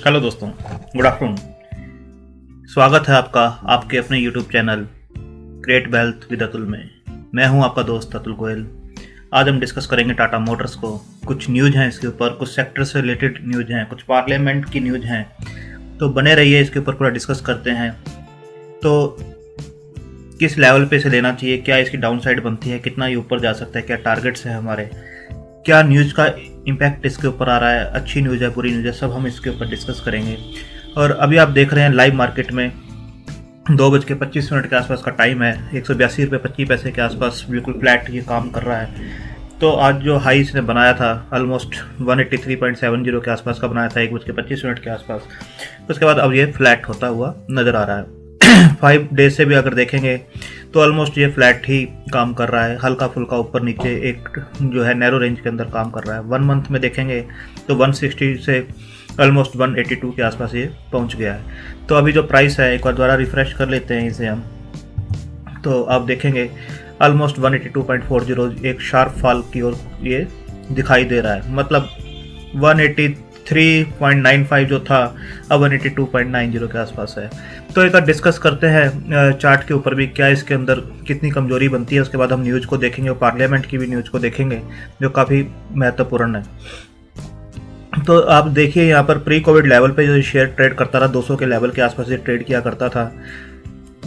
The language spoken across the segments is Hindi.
हेलो दोस्तों, गुड आफ्टरनून। स्वागत है आपका आपके अपने YouTube channel create wealth with Atul में। मैं हूं आपका दोस्त अतुल गोयल। आज हम डिस्कस करेंगे टाटा मोटर्स को। कुछ न्यूज़ हैं इसके ऊपर, कुछ सेक्टर से रिलेटेड न्यूज़ हैं, कुछ पार्लियामेंट की न्यूज़ हैं, तो बने रहिए, इसके ऊपर पूरा डिस्कस करते हैं। तो किस लेवल पे इसे लेना चाहिए, क्या इसकी डाउन साइड बनती है, कितना ये ऊपर जा सकता है, क्या टारगेट्स हैं हमारे, क्या न्यूज़ का इम्पैक्ट इसके ऊपर आ रहा है, अच्छी न्यूज़ है, बुरी न्यूज़ है, सब हम इसके ऊपर डिस्कस करेंगे। और अभी आप देख रहे हैं लाइव मार्केट में 2:25 के आसपास का टाइम है। 182 रुपये 25 पैसे के आसपास बिल्कुल फ्लैट ये काम कर रहा है। तो आज जो हाई इसने बनाया था ऑलमोस्ट 183.70 के आसपास का बनाया था 1:25 के आसपास। उसके बाद अब ये फ्लैट होता हुआ नज़र आ रहा है। 5 डेज से भी अगर देखेंगे तो ऑलमोस्ट ये फ्लैट ही काम कर रहा है, हल्का फुल्का ऊपर नीचे एक जो है नैरो रेंज के अंदर काम कर रहा है। 1 मंथ में देखेंगे तो 160 से ऑलमोस्ट 182 के आसपास ये पहुंच गया है। तो अभी जो प्राइस है एक बार दोबारा रिफ्रेश कर लेते हैं इसे हम, तो आप देखेंगे ऑलमोस्ट 182.40 एक शार्प फॉल की ओर ये दिखाई दे रहा है। मतलब 183.95 जो था अब 182.90 के आसपास है। तो एक बार डिस्कस करते हैं चार्ट के ऊपर भी क्या इसके अंदर कितनी कमजोरी बनती है। उसके बाद हम न्यूज़ को देखेंगे और पार्लियामेंट की भी न्यूज़ को देखेंगे जो काफ़ी महत्वपूर्ण है। तो आप देखिए यहाँ पर प्री कोविड लेवल पे जो शेयर ट्रेड करता रहा 200 के लेवल के आसपास ये ट्रेड किया करता था,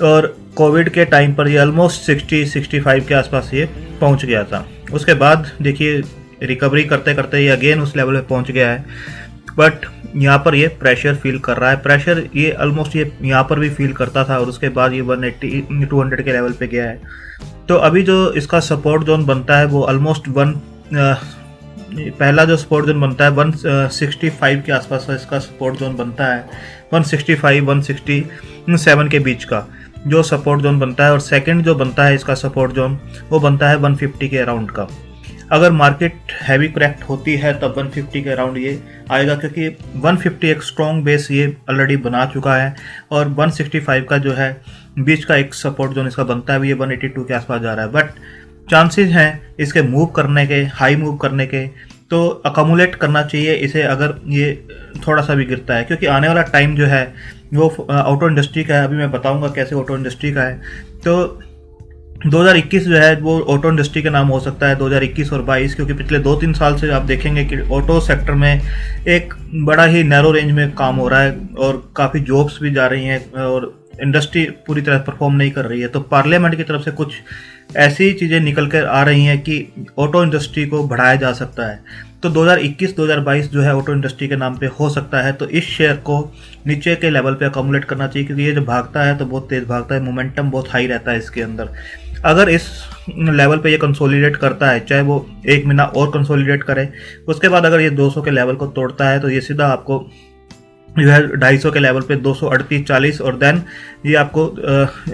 और कोविड के टाइम पर ये ऑलमोस्ट 60-65 के आसपास ये पहुँच गया था। उसके बाद देखिए रिकवरी करते करते ये अगेन उस लेवल पे पहुँच गया है, बट यहाँ पर ये प्रेशर फील कर रहा है। प्रेशर ये ऑलमोस्ट ये यहाँ पर भी फील करता था और उसके बाद ये 180-200 के लेवल पे गया है। तो अभी जो इसका सपोर्ट जोन बनता है वो ऑलमोस्ट पहला जो सपोर्ट जोन बनता है 165 के आसपास का इसका सपोर्ट जोन बनता है। 165-167 के बीच का जो सपोर्ट जोन बनता है, और सेकंड जो बनता है इसका सपोर्ट जोन वो बनता है 150 के अराउंड का। अगर मार्केट हैवी करेक्ट होती है तब 150 के अराउंड ये आएगा, क्योंकि 150 एक स्ट्रॉन्ग बेस ये ऑलरेडी बना चुका है, और 165 का जो है बीच का एक सपोर्ट जोन इसका बनता है, ये 182 के आसपास जा रहा है। बट चांसेस हैं इसके मूव करने के, हाई मूव करने के, तो अकोमुलेट करना चाहिए इसे अगर ये थोड़ा सा भी गिरता है, क्योंकि आने वाला टाइम जो है वो ऑटो इंडस्ट्री का है। अभी मैं बताऊंगा कैसे ऑटो इंडस्ट्री का है। तो 2021 जो है वो ऑटो इंडस्ट्री के नाम हो सकता है, 2021 और 22, क्योंकि पिछले 2-3 साल से आप देखेंगे कि ऑटो सेक्टर में एक बड़ा ही नैरो रेंज में काम हो रहा है और काफ़ी जॉब्स भी जा रही हैं और इंडस्ट्री पूरी तरह परफॉर्म नहीं कर रही है। तो पार्लियामेंट की तरफ से कुछ ऐसी चीज़ें निकल कर आ रही हैं कि ऑटो इंडस्ट्री को बढ़ाया जा सकता है। तो 2021-2022 जो है ऑटो इंडस्ट्री के नाम पे हो सकता है। तो इस शेयर को नीचे के लेवल पे अकोमुलेट करना चाहिए, क्योंकि ये जब भागता है तो बहुत तेज़ भागता है, मोमेंटम बहुत हाई रहता है इसके अंदर। अगर इस लेवल पे ये कंसोलिडेट करता है, चाहे वो 1 महीना और कंसोलिडेट करे, उसके बाद अगर ये 200 के लेवल को तोड़ता है तो ये सीधा आपको जो है 250 के लेवल पे 238-40 और देन ये आपको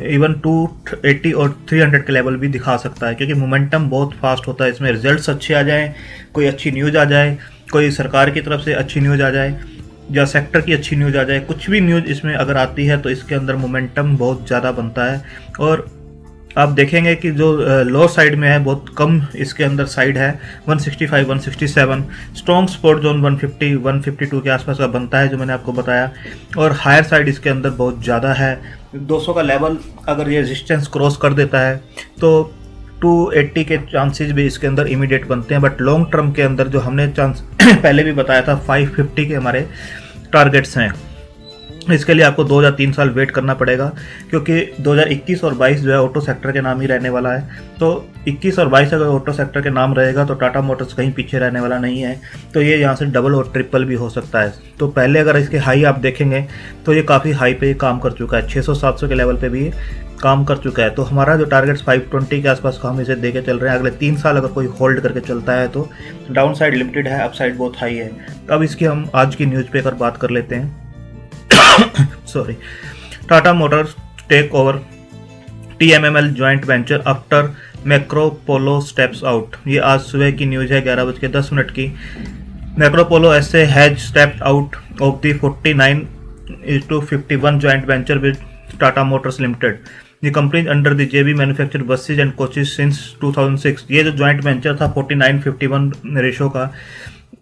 इवन 280 और 300 के लेवल भी दिखा सकता है, क्योंकि मोमेंटम बहुत फास्ट होता है इसमें। रिजल्ट्स अच्छे आ जाएं, कोई अच्छी न्यूज़ आ जाए, कोई सरकार की तरफ से अच्छी न्यूज़ आ जाए या सेक्टर की अच्छी न्यूज़ आ जाए, कुछ भी न्यूज़ इसमें अगर आती है तो इसके अंदर मोमेंटम बहुत ज़्यादा बनता है। और आप देखेंगे कि जो लो साइड में है बहुत कम इसके अंदर साइड है, 165-167 स्ट्रॉन्ग सपोर्ट जोन 150-152 के आसपास का बनता है जो मैंने आपको बताया, और हायर साइड इसके अंदर बहुत ज़्यादा है। 200 का लेवल अगर ये रेजिस्टेंस क्रॉस कर देता है तो 280 के चांसेस भी इसके अंदर इमीडिएट बनते हैं। बट लॉन्ग टर्म के अंदर जो हमने चांस पहले भी बताया था 550 के हमारे टारगेट्स हैं। इसके लिए आपको 2 या 3 साल वेट करना पड़ेगा, क्योंकि 2021 और 22 जो है ऑटो सेक्टर के नाम ही रहने वाला है। तो 21 और 22 अगर ऑटो सेक्टर के नाम रहेगा तो टाटा मोटर्स कहीं पीछे रहने वाला नहीं है। तो ये यहाँ से डबल और ट्रिपल भी हो सकता है। तो पहले अगर इसके हाई आप देखेंगे तो ये काफ़ी हाई पे काम कर चुका है, 600-700 के लेवल पे भी काम कर चुका है। तो हमारा जो टारगेट्स 520 के आसपास का हम इसे देके चल रहे हैं। अगले 3 साल अगर कोई होल्ड करके चलता है तो डाउन साइड लिमिटेड है, अप साइड बहुत हाई है। अब इसकी हम आज की न्यूज़ पे अगर बात कर लेते हैं। Sorry, Tata motors take over TMML joint venture after Marcopolo steps out. ये आज सुबह की न्यूज़ है 11:10 की। मैक्रोपोलो ऐसे has stepped out of the 49:51 joint venture with Tata Motors limited. The company under the JV manufacture buses and coaches since 2006। ये जो ज्वाइंट वेंचर था 49:51 रेशो का,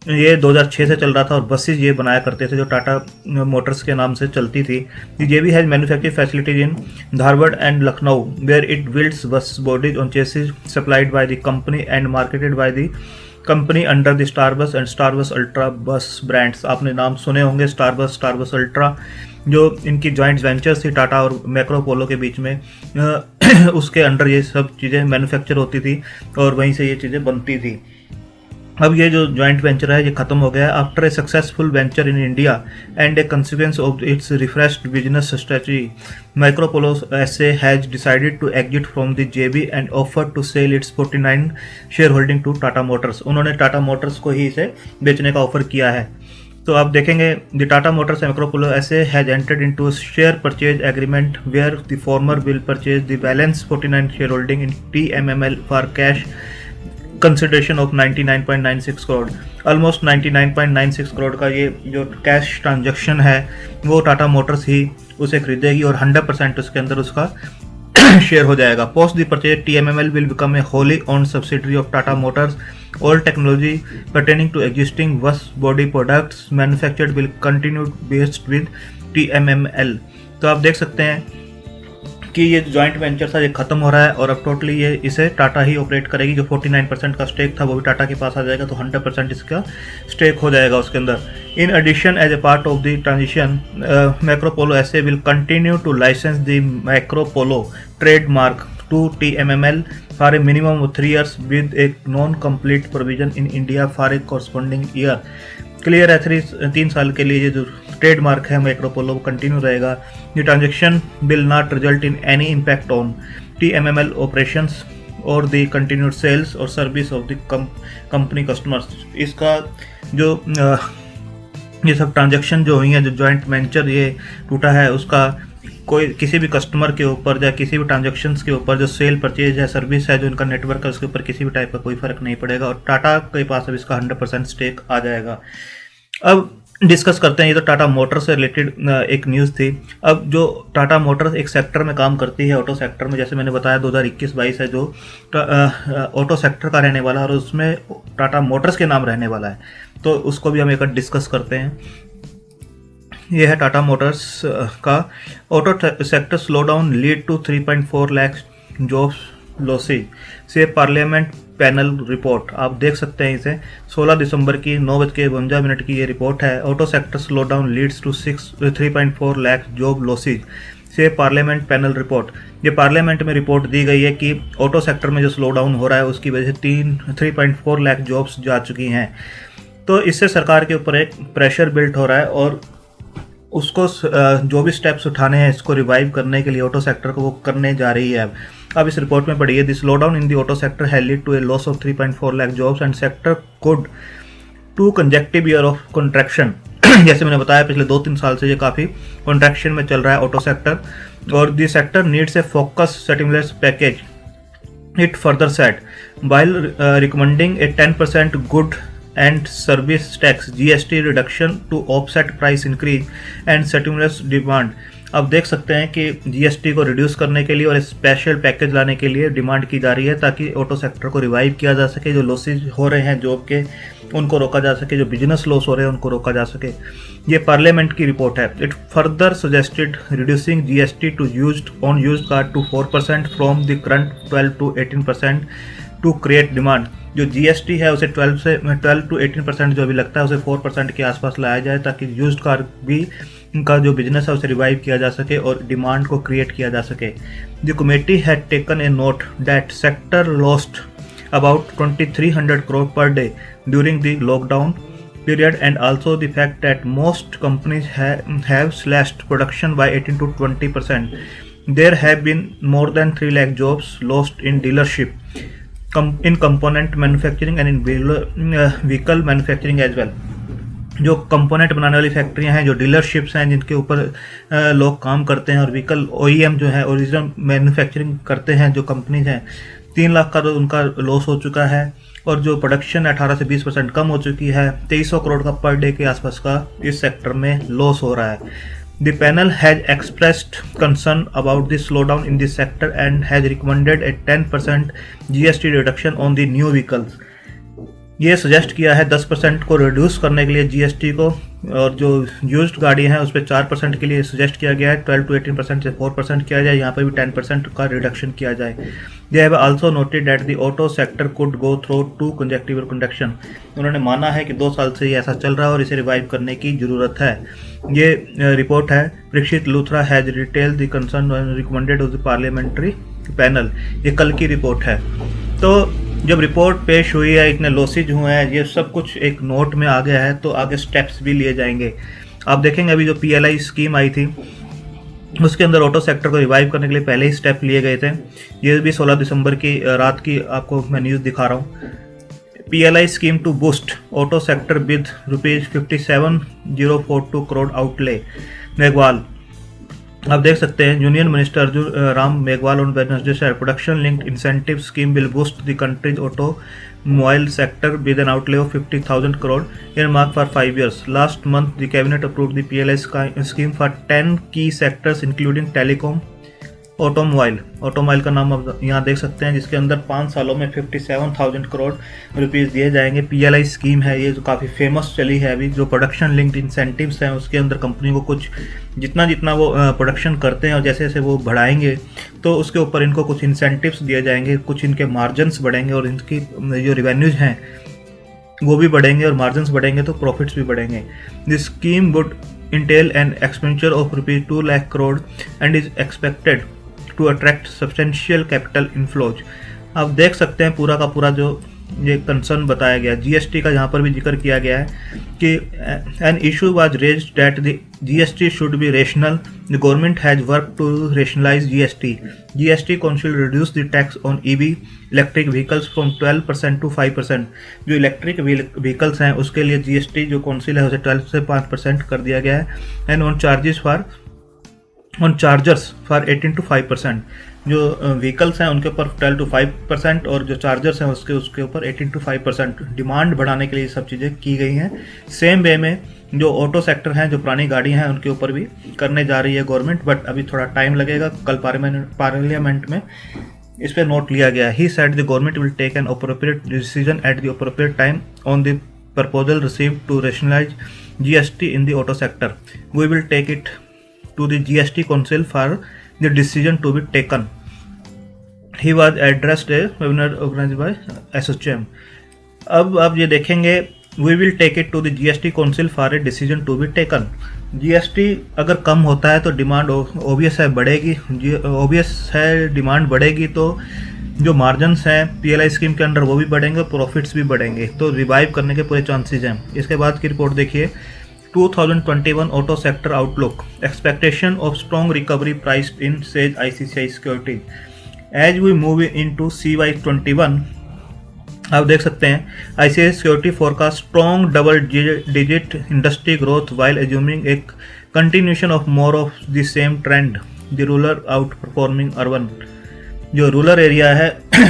ये 2006 से चल रहा था और बसेस ये बनाया करते थे जो टाटा मोटर्स के नाम से चलती थी। ये भी has manufacturing facilities in Dharwad and Lucknow where it builds bus bodies on chassis supplied by the company and marketed by the company under the star bus and star bus ultra bus brands. आपने नाम सुने होंगे स्टार बस अल्ट्रा, जो इनकी जॉइंट वेंचर्स थी टाटा और मैक्रो पोलो के बीच में। उसके अंडर ये सब चीज़ें मैन्युफैक्चर होती थी और वहीं से ये चीज़ें बनती थी। अब ये जो जॉइंट वेंचर है ये खत्म हो गया है after a successful venture in India and a consequence of its refreshed business strategy. Marcopolo SA has decided to exit from the JV and offer to sell its 49 share holding to Tata motors. उन्होंने टाटा मोटर्स को ही इसे बेचने का ऑफर किया है। तो आप देखेंगे the Tata motors Marcopolo SA has entered into share purchase agreement where the former will purchase the balance 49 share holding in TMML for cash consideration of 99.96 crore. Almost 99.96 crore का ये जो कैश ट्रांजैक्शन है वो टाटा मोटर्स ही उसे खरीदेगी और 100% उसके अंदर उसका शेयर हो जाएगा। Post the purchase TMML will become a wholly owned subsidiary of Tata Motors. All technology pertaining to existing bus body products manufactured will continue based with TMML। तो आप देख सकते हैं कि ये जॉइंट वेंचर था ये खत्म हो रहा है और अब टोटली ये इसे टाटा ही ऑपरेट करेगी। जो 49% का स्टेक था वो भी टाटा के पास आ जाएगा, तो 100% इसका स्टेक हो जाएगा उसके अंदर। In addition as a part of the transition Marcopolo SA will continue to license the Marcopolo trademark to TMML for a minimum of 3 years with a non complete provision in India for a corresponding year. Clear है, 3 साल के लिए ये जो ट्रेडमार्क है मैक्रोपोलो कंटिन्यू रहेगा। The transaction will not result in any impact on TMML operations और द कंटिन्यूड सेल्स और service of the company customers. इसका जो ये सब ट्रांजेक्शन जो हुई है, जो जॉइंट वेंचर ये टूटा है, उसका कोई किसी भी कस्टमर के ऊपर या किसी भी ट्रांजेक्शन्स के ऊपर जो सेल परचेज है सर्विस है जो इनका नेटवर्क है उसके ऊपर किसी भी टाइप का कोई फर्क नहीं पड़ेगा और टाटा के पास अब इसका 100% स्टेक आ जाएगा। अब डिस्कस करते हैं, ये तो टाटा मोटर से रिलेटेड एक न्यूज़ थी। अब जो टाटा मोटर्स एक सेक्टर में काम करती है, ऑटो सेक्टर में, जैसे मैंने बताया 2021-22 है जो ऑटो सेक्टर का रहने वाला है और उसमें टाटा मोटर्स के नाम रहने वाला है, तो उसको भी हम एक डिस्कस करते हैं। यह है टाटा मोटर्स का auto sector slow down lead to 3.4 lakh jobs losses से पार्लियामेंट पैनल रिपोर्ट। आप देख सकते हैं इसे 16 दिसंबर की 9:52 की ये रिपोर्ट है। Auto sector slow down leads to 3.4 lakh job losses से पार्लियामेंट पैनल रिपोर्ट। ये पार्लियामेंट में रिपोर्ट दी गई है कि ऑटो सेक्टर में जो स्लो डाउन हो रहा है उसकी वजह से 3.4 लाख जॉब्स जा चुकी हैं। तो इससे सरकार के ऊपर एक प्रेशर बिल्ट हो रहा है और उसको जो भी स्टेप्स उठाने हैं इसको रिवाइव करने के लिए ऑटो सेक्टर को वो करने जा रही है। अब इस रिपोर्ट में पढ़िए, the slow down in the auto sector has lead to a loss of 3.4 lakh jobs and sector could 2 consecutive year of contraction. जैसे मैंने बताया पिछले 2-3 साल से ये काफ़ी कॉन्ट्रैक्शन में चल रहा है ऑटो सेक्टर और the sector needs a focus stimulus package, it further said, while recommending A 10% good and service tax GST reduction to offset price increase and stimulus demand। अब देख सकते हैं कि GST को रिड्यूस करने के लिए और स्पेशल पैकेज लाने के लिए डिमांड की जा रही है ताकि ऑटो सेक्टर को रिवाइव किया जा सके, जो लॉसेज हो रहे हैं जॉब के उनको रोका जा सके, जो बिजनेस लॉस हो रहे हैं उनको रोका जा सके। ये पार्लियामेंट की रिपोर्ट है। It further suggested reducing GST to used car to 4% from the current 12 to 18% to create demand. जो GST है उसे 12 to 18% जो अभी लगता है उसे 4% के आसपास लाया जाए ताकि यूज्ड कार भी का जो बिजनेस है उसे रिवाइव किया जा सके और डिमांड को क्रिएट किया जा सके। The committee had taken a note that sector lost about 2300 crore per day during the lockdown period and also the fact that most companies have slashed production by 18 to 20%. There have been more than 3 lakh jobs lost in dealership, in component manufacturing and in vehicle manufacturing as well। जो कंपोनेंट बनाने वाली फैक्ट्रियां हैं, जो डीलरशिप्स हैं जिनके ऊपर लोग काम करते हैं और व्हीकल OEM जो है ओरिजिनल मैन्युफैक्चरिंग करते हैं जो कंपनीज हैं, 3 लाख का तो उनका लॉस हो चुका है और जो प्रोडक्शन 18 से 20% कम हो चुकी है। 2300 करोड़ का पर डे के आसपास का इस सेक्टर में लॉस हो रहा है। The panel has expressed concern about the slowdown in this sector and has recommended a 10% GST reduction on the new vehicles। ये सजेस्ट किया है 10% को रिड्यूस करने के लिए जीएसटी को, और जो यूज्ड गाड़ी हैं उस पर 4% के लिए सजेस्ट किया गया है। 12 to 18% से 4% किया जाए, यहाँ पर भी 10% का रिडक्शन किया जाए। They have also noted that the auto sector could go through 2 consecutive conduction. उन्होंने माना है कि 2 साल से ये ऐसा चल रहा है और इसे रिवाइव करने की ज़रूरत है। ये रिपोर्ट है Parikshit Luthra has detail the concern recommended of the parliamentary panel. ये कल की रिपोर्ट है। तो जब रिपोर्ट पेश हुई है, इतने लॉसेज हुए हैं, ये सब कुछ एक नोट में आ गया है, तो आगे स्टेप्स भी लिए जाएंगे। आप देखेंगे अभी जो PLI स्कीम आई थी उसके अंदर ऑटो सेक्टर को रिवाइव करने के लिए पहले ही स्टेप लिए गए थे। ये भी 16 दिसंबर की रात की आपको मैं न्यूज़ दिखा रहा हूँ। PLI scheme to boost auto sector with ₹57,042 crore outlay. Meghwal, आप देख सकते हैं union minister Arjun Ram Meghwal on Wednesday said production linked incentive scheme will boost the country's automobile sector with an outlay of 50,000 crore earmarked for 5 years. Last month, the cabinet approved the PLI scheme for 10 key sectors including telecom, automobile का नाम आप यहाँ देख सकते हैं, जिसके अंदर 5 सालों में 57,000 करोड़ रुपीस दिए जाएंगे। PLI स्कीम है ये, जो काफ़ी फेमस चली है अभी। जो प्रोडक्शन लिंक्ड इंसेंटिव्स हैं उसके अंदर कंपनी को कुछ जितना वो प्रोडक्शन करते हैं और जैसे जैसे वो बढ़ाएंगे तो उसके ऊपर इनको कुछ इंसेंटिव्स दिए जाएंगे, कुछ इनके मार्जिन्स बढ़ेंगे और इनकी जो रिवेन्यूज हैं वो भी बढ़ेंगे, और मार्जिन्स बढ़ेंगे तो प्रॉफिट्स भी बढ़ेंगे। This scheme would entail an expenditure of ₹2 lakh crore and is expected to attract substantial capital inflows। आप देख सकते हैं पूरा का पूरा जो ये कंसर्न बताया गया। जीएसटी का यहाँ पर भी जिक्र किया गया है कि an issue was raised that the GST should be rational. The government has work to rationalise GST council reduce the tax on EV electric vehicles from 12% to 5%। जो इलेक्ट्रिक व्हीकल्स हैं उसके लिए जीएसटी जो काउंसिल है उसे 12 से 5% कर दिया गया है। And on chargers for 18 to 5%। जो व्हीकल्स हैं उनके ऊपर 12 to 5% और जो चार्जर्स हैं उसके ऊपर 18 to 5%। डिमांड बढ़ाने के लिए ये सब चीज़ें की गई हैं। सेम वे में जो ऑटो सेक्टर हैं, जो पुरानी गाड़ी हैं, उनके ऊपर भी करने जा रही है गवर्नमेंट, बट अभी थोड़ा टाइम लगेगा। कल पार्लियामेंट में इस पर नोट लिया गया। He said the government will take an appropriate decision at the appropriate time on the proposal received to rationalise GST in the auto sector. We will take it to the GST Council for the decision to be taken. He was addressed a webinar organized by ASSOCHAM. अब आप ये देखेंगे, we will take it to the GST Council for a decision to be taken. GST अगर कम होता है तो डिमांड ऑब्वियस है बढ़ेगी, डिमांड बढ़ेगी तो जो मार्जिन्स हैं PLI स्कीम के अंडर वो भी बढ़ेंगे, प्रॉफिट्स भी बढ़ेंगे, तो रिवाइव करने के पूरे चांसेस हैं। इसके बाद की रिपोर्ट देखिए। 2021 auto sector outlook, expectation of strong recovery priced in, says ICICI Securities. As we move into CY21, आप देख सकते हैं ICICI Securities forecast strong double-digit industry growth while assuming a continuation of more of the same trend, the rural outperforming urban। जो रूरल एरिया है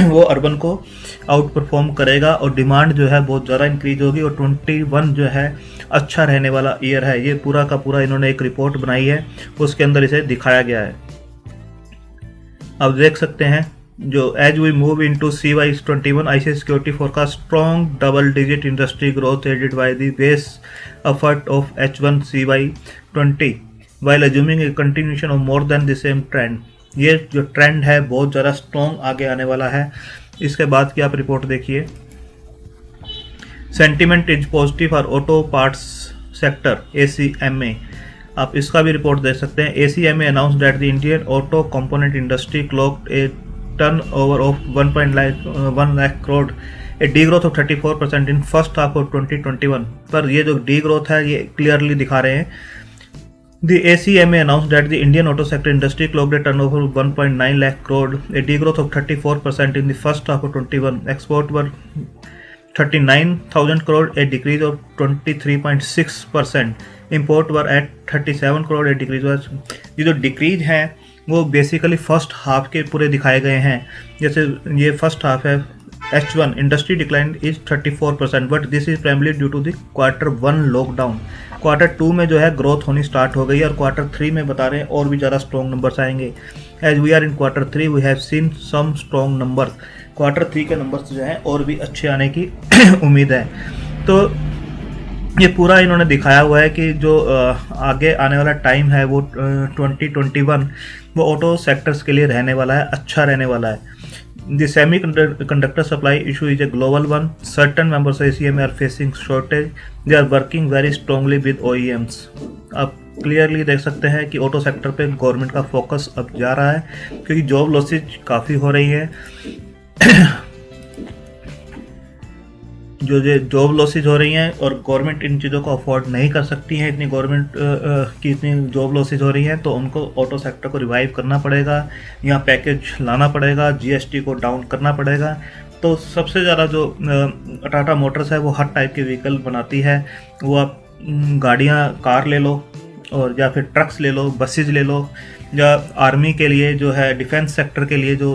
वो अर्बन को आउट परफॉर्म करेगा और डिमांड जो है बहुत ज़्यादा इंक्रीज होगी, और 21 जो है अच्छा रहने वाला ईयर है। ये पूरा का पूरा इन्होंने एक रिपोर्ट बनाई है, उसके अंदर इसे दिखाया गया है। आप देख सकते हैं जो as we move into CY21, ICICI Securities forecast strong double-digit industry growth aided by the base effort of H1 CY20 while assuming a continuation of more than the same trend। ये जो ट्रेंड है बहुत ज़्यादा स्ट्रॉन्ग आगे आने वाला है। इसके बाद की आप रिपोर्ट देखिए। Sentiment is positive for auto parts sector, ACMA। आप इसका भी रिपोर्ट देख सकते हैं। ACMA announce that the Indian auto component industry clogged A turnover of 1 lakh crore, A D growth of 34% in first half of 2021। पर ये जो डी ग्रोथ है ये क्लियरली दिखा रहे हैं। The ACMA announced that the Indian auto sector industry clocked a turnover of 1.9 lakh crore, a degrowth of 34% in the first half of 21. Export were 39,000 crore, a decrease of 23.6%. Import were at 37 crore, a decrease was। ये जो डिक्रीज हैं वो बेसिकली फर्स्ट हाफ के पूरे दिखाए गए हैं। जैसे ये फर्स्ट हाफ है, H1 industry decline is 34%, but this is primarily due to the Q1 lockdown. Q2 में जो है ग्रोथ होनी स्टार्ट हो गई है और Q3 में बता रहे हैं और भी ज़्यादा स्ट्रॉन्ग नंबर्स आएंगे। As we are in Q3 we have seen some strong numbers. Q3 के नंबर्स जो हैं और भी अच्छे आने की उम्मीद है। तो ये पूरा इन्होंने दिखाया हुआ है कि जो आगे आने वाला टाइम है वो 2021 वो ऑटो सेक्टर्स के लिए रहने वाला है, अच्छा रहने वाला है। The semiconductor supply issue is a global one. Certain members of ACM are facing shortage. They are working very strongly with OEMs. आप क्लियरली देख सकते हैं कि ऑटो सेक्टर पे गवर्नमेंट का फोकस अब जा रहा है, क्योंकि जॉब लॉसेज काफ़ी हो रही है। जो जॉब लॉसेज हो रही हैं और गवर्नमेंट इन चीज़ों को अफोर्ड नहीं कर सकती है, इतनी गवर्नमेंट की इतनी जॉब लॉसेज हो रही हैं, तो उनको ऑटो सेक्टर को रिवाइव करना पड़ेगा, यहाँ पैकेज लाना पड़ेगा, जीएसटी को डाउन करना पड़ेगा। तो सबसे ज़्यादा जो टाटा मोटर्स है वो हर टाइप के व्हीकल बनाती है। वो आप गाड़ियाँ, कार ले लो और या फिर ट्रक्स ले लो, बसेज ले लो, या आर्मी के लिए जो है डिफेंस सेक्टर के लिए जो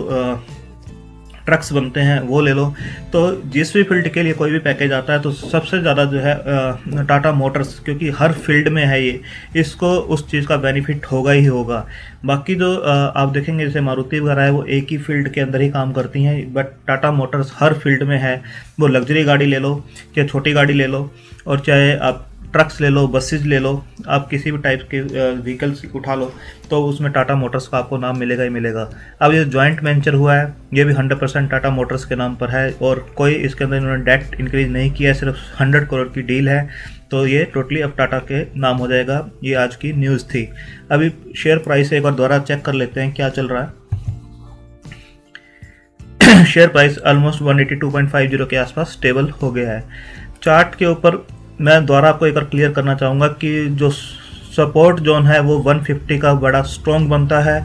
ट्रक्स बनते हैं वो ले लो। तो जिस भी फील्ड के लिए कोई भी पैकेज आता है तो सबसे ज़्यादा जो है टाटा मोटर्स, क्योंकि हर फील्ड में है ये, इसको उस चीज़ का बेनिफिट होगा ही होगा। बाकी जो आप देखेंगे जैसे मारुति वगैरह है वो एक ही फील्ड के अंदर ही काम करती हैं, but Tata Motors her field में है। वो लग्जरी गाड़ी ले लो, चाहे छोटी गाड़ी ले लो, और चाहे आप ट्रक्स ले लो, बसेज ले लो, आप किसी भी टाइप के व्हीकल्स उठा लो, तो उसमें टाटा मोटर्स का आपको नाम मिलेगा ही मिलेगा। अब ये जॉइंट वेंचर हुआ है, ये भी 100% टाटा मोटर्स के नाम पर है, और कोई इसके अंदर इन्होंने डेट इंक्रीज नहीं किया है, सिर्फ 100 करोड़ की डील है। तो ये टोटली अब टाटा के नाम हो जाएगा। ये आज की न्यूज़ थी। अभी शेयर प्राइस एक बार दोबारा चेक कर लेते हैं क्या चल रहा है। शेयर प्राइस ऑलमोस्ट 182.50 के आसपास स्टेबल हो गया है। चार्ट के ऊपर मैं दोबारा आपको एक बार क्लियर करना चाहूँगा कि जो सपोर्ट जोन है वो 150 का बड़ा स्ट्रॉन्ग बनता है।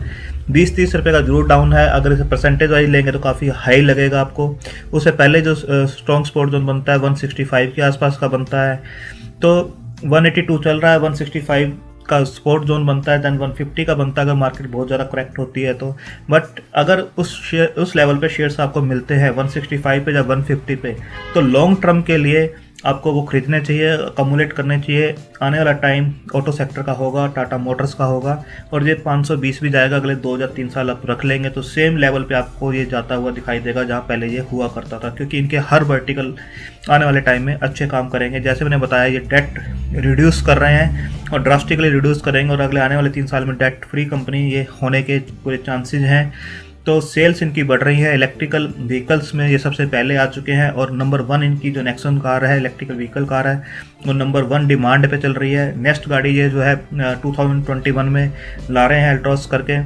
20-30 रुपये का जरूर डाउन है, अगर इसे परसेंटेज वाइज लेंगे तो काफ़ी हाई लगेगा आपको। उससे पहले जो स्ट्रॉन्ग सपोर्ट जोन बनता है 165 के आसपास का बनता है। तो 182 चल रहा है, 165 का सपोर्ट जोन बनता है, दैन 150 का बनता है अगर मार्केट बहुत ज़्यादा करेक्ट होती है तो। बट अगर उस लेवल पे शेयर्स आपको मिलते हैं 165 पे या 150 पे, तो लॉन्ग टर्म के लिए आपको वो खरीदने चाहिए, अकमुलेट करने चाहिए। आने वाला टाइम ऑटो सेक्टर का होगा, टाटा मोटर्स का होगा, और ये 520 भी जाएगा। अगले 2 या 3 साल आप रख लेंगे तो सेम लेवल पे आपको ये जाता हुआ दिखाई देगा जहाँ पहले ये हुआ करता था, क्योंकि इनके हर वर्टिकल आने वाले टाइम में अच्छे काम करेंगे। जैसे मैंने बताया, ये डेट रिड्यूस कर रहे हैं और ड्रास्टिकली रिड्यूस करेंगे, और अगले आने वाले 3 साल में डेट फ्री कंपनी ये होने के पूरे चांसेज हैं। तो सेल्स इनकी बढ़ रही है। इलेक्ट्रिकल व्हीकल्स में ये सबसे पहले आ चुके हैं, और नंबर 1 इनकी जो नेक्सन कार है, इलेक्ट्रिकल व्हीकल कार है, वो नंबर 1 डिमांड पे चल रही है। नेक्स्ट गाड़ी ये जो है 2021 में ला रहे हैं अल्ट्रॉस करके,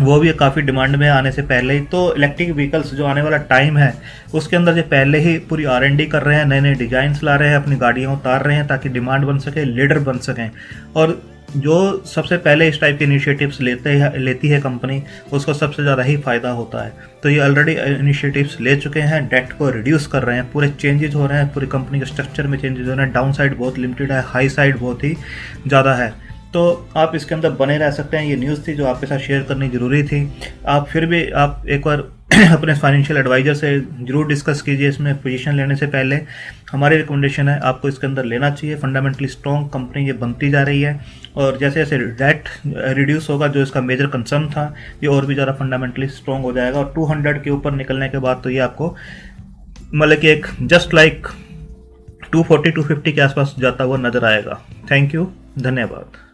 वो भी काफ़ी डिमांड में आने से पहले ही। तो इलेक्ट्रिक व्हीकल्स जो आने वाला टाइम है उसके अंदर ये पहले ही पूरी R&D कर रहे हैं, नए नए डिजाइन्स ला रहे हैं, अपनी गाड़ियाँ उतार रहे हैं ताकि डिमांड बन सके, लीडर बन सकें। और जो सबसे पहले इस टाइप के इनिशिएटिव्स लेती है कंपनी, उसको सबसे ज़्यादा ही फ़ायदा होता है। तो ये ऑलरेडी इनिशिएटिव्स ले चुके हैं, डेट को रिड्यूस कर रहे हैं, पूरे चेंजेस हो रहे हैं, पूरी कंपनी के स्ट्रक्चर में चेंजेस हो रहे हैं। डाउन साइड बहुत लिमिटेड है, हाई साइड बहुत ही ज़्यादा है। तो आप इसके अंदर बने रह सकते हैं। ये न्यूज़ थी जो आपके साथ शेयर करनी ज़रूरी थी। आप फिर भी आप एक बार अपने फाइनेंशियल एडवाइज़र से ज़रूर डिस्कस कीजिए इसमें पोजीशन लेने से पहले। हमारी रिकमेंडेशन है आपको इसके अंदर लेना चाहिए। फंडामेंटली स्ट्रॉन्ग कंपनी ये बनती जा रही है, और जैसे जैसे डेट रिड्यूस होगा, जो इसका मेजर कंसर्न था, ये और भी ज़्यादा फंडामेंटली स्ट्रॉन्ग हो जाएगा। और 200 के ऊपर निकलने के बाद तो ये आपको मतलब कि एक जस्ट लाइक 240-250 के आसपास जाता हुआ नज़र आएगा। थैंक यू, धन्यवाद।